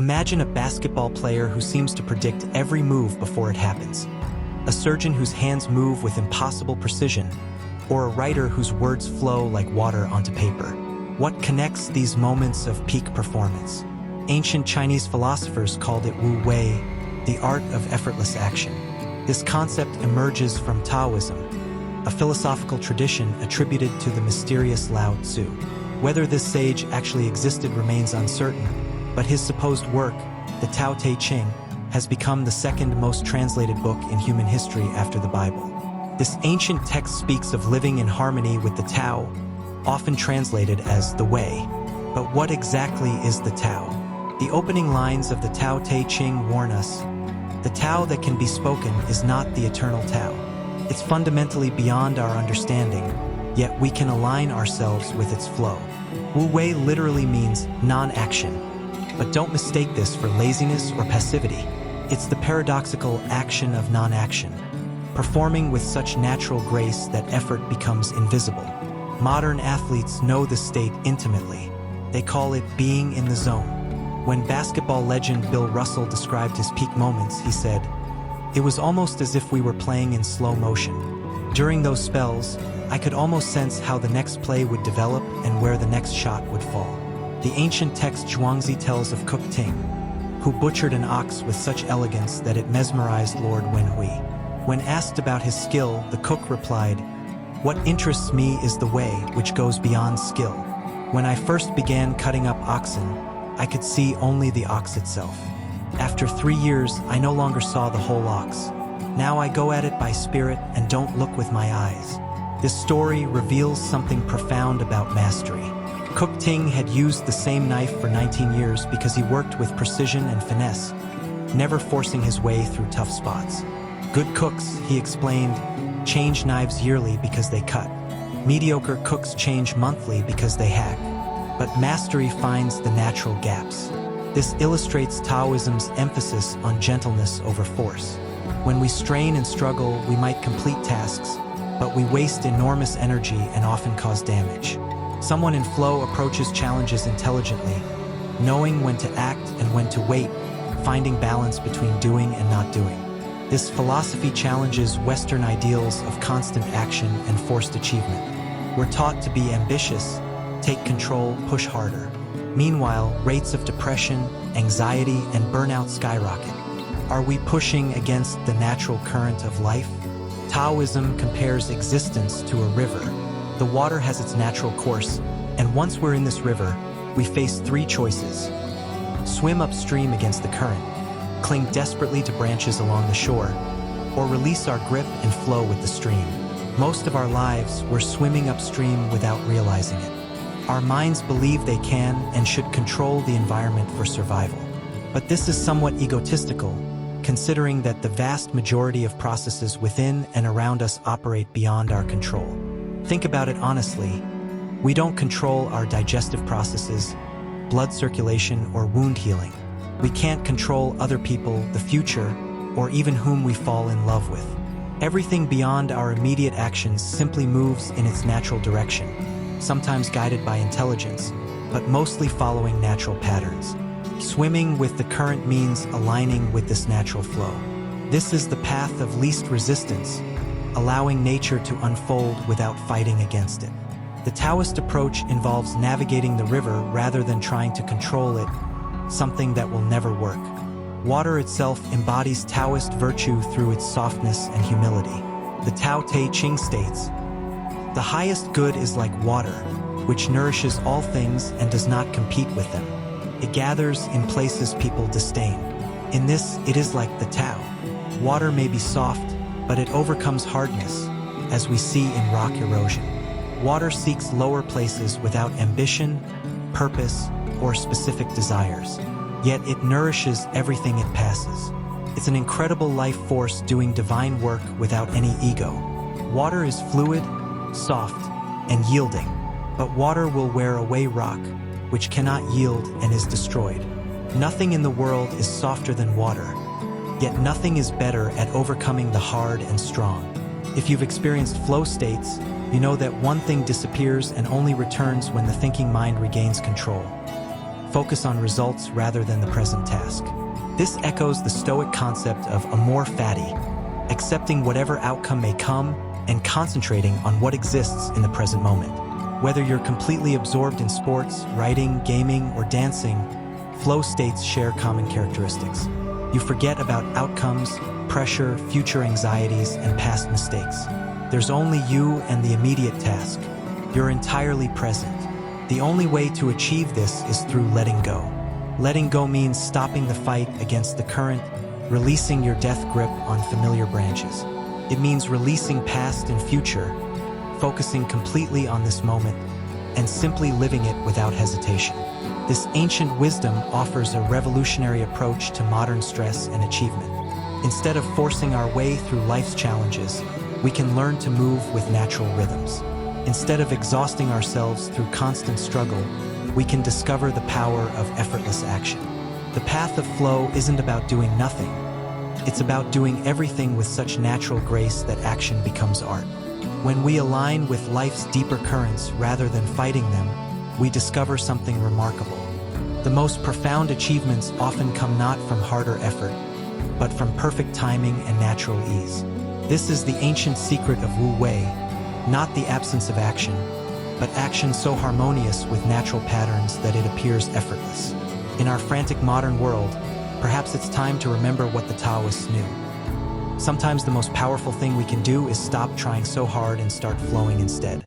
Imagine a basketball player who seems to predict every move before it happens, a surgeon whose hands move with impossible precision, or a writer whose words flow like water onto paper. What connects these moments of peak performance? Ancient Chinese philosophers called it Wu Wei, the art of effortless action. This concept emerges from Taoism, a philosophical tradition attributed to the mysterious Lao Tzu. Whether this sage actually existed remains uncertain, but his supposed work, the Tao Te Ching, has become the second most translated book in human history after the Bible. This ancient text speaks of living in harmony with the Tao, often translated as the Way. But what exactly is the Tao? The opening lines of the Tao Te Ching warn us, the Tao that can be spoken is not the eternal Tao. It's fundamentally beyond our understanding, yet we can align ourselves with its flow. Wu Wei literally means non-action, but don't mistake this for laziness or passivity. It's the paradoxical action of non-action, performing with such natural grace that effort becomes invisible. Modern athletes know this state intimately. They call it being in the zone. When basketball legend Bill Russell described his peak moments, he said, "It was almost as if we were playing in slow motion. During those spells, I could almost sense how the next play would develop and where the next shot would fall." The ancient text Zhuangzi tells of cook Ting, who butchered an ox with such elegance that it mesmerized Lord Wenhui. When asked about his skill, the cook replied, "What interests me is the way which goes beyond skill. When I first began cutting up oxen, I could see only the ox itself. After 3 years, I no longer saw the whole ox. Now I go at it by spirit and don't look with my eyes." This story reveals something profound about mastery. Cook Ting had used the same knife for 19 years because he worked with precision and finesse, never forcing his way through tough spots. Good cooks, he explained, change knives yearly because they cut. Mediocre cooks change monthly because they hack. But mastery finds the natural gaps. This illustrates Taoism's emphasis on gentleness over force. When we strain and struggle, we might complete tasks, but we waste enormous energy and often cause damage. Someone in flow approaches challenges intelligently, knowing when to act and when to wait, finding balance between doing and not doing. This philosophy challenges Western ideals of constant action and forced achievement. We're taught to be ambitious, take control, push harder. Meanwhile, rates of depression, anxiety, and burnout skyrocket. Are we pushing against the natural current of life? Taoism compares existence to a river. The water has its natural course, and once we're in this river, we face 3 choices. Swim upstream against the current, cling desperately to branches along the shore, or release our grip and flow with the stream. Most of our lives, we're swimming upstream without realizing it. Our minds believe they can and should control the environment for survival. But this is somewhat egotistical, considering that the vast majority of processes within and around us operate beyond our control. Think about it honestly. We don't control our digestive processes, blood circulation, or wound healing. We can't control other people, the future, or even whom we fall in love with. Everything beyond our immediate actions simply moves in its natural direction, sometimes guided by intelligence, but mostly following natural patterns. Swimming with the current means aligning with this natural flow. This is the path of least resistance, allowing nature to unfold without fighting against it. The Taoist approach involves navigating the river rather than trying to control it, something that will never work. Water itself embodies Taoist virtue through its softness and humility. The Tao Te Ching states, "The highest good is like water, which nourishes all things and does not compete with them. It gathers in places people disdain." In this, it is like the Tao. Water may be soft, but it overcomes hardness, as we see in rock erosion. Water seeks lower places without ambition, purpose, or specific desires. Yet it nourishes everything it passes. It's an incredible life force doing divine work without any ego. Water is fluid, soft, and yielding, but water will wear away rock, which cannot yield and is destroyed. Nothing in the world is softer than water, yet nothing is better at overcoming the hard and strong. If you've experienced flow states, you know that one thing disappears and only returns when the thinking mind regains control. Focus on results rather than the present task. This echoes the Stoic concept of amor fati, accepting whatever outcome may come and concentrating on what exists in the present moment. Whether you're completely absorbed in sports, writing, gaming, or dancing, flow states share common characteristics. You forget about outcomes, pressure, future anxieties, and past mistakes. There's only you and the immediate task. You're entirely present. The only way to achieve this is through letting go. Letting go means stopping the fight against the current, releasing your death grip on familiar branches. It means releasing past and future, focusing completely on this moment, and simply living it without hesitation. This ancient wisdom offers a revolutionary approach to modern stress and achievement. Instead of forcing our way through life's challenges, we can learn to move with natural rhythms. Instead of exhausting ourselves through constant struggle, we can discover the power of effortless action. The path of flow isn't about doing nothing. It's about doing everything with such natural grace that action becomes art. When we align with life's deeper currents rather than fighting them, we discover something remarkable. The most profound achievements often come not from harder effort, but from perfect timing and natural ease. This is the ancient secret of Wu Wei, not the absence of action, but action so harmonious with natural patterns that it appears effortless. In our frantic modern world, perhaps it's time to remember what the Taoists knew. Sometimes the most powerful thing we can do is stop trying so hard and start flowing instead.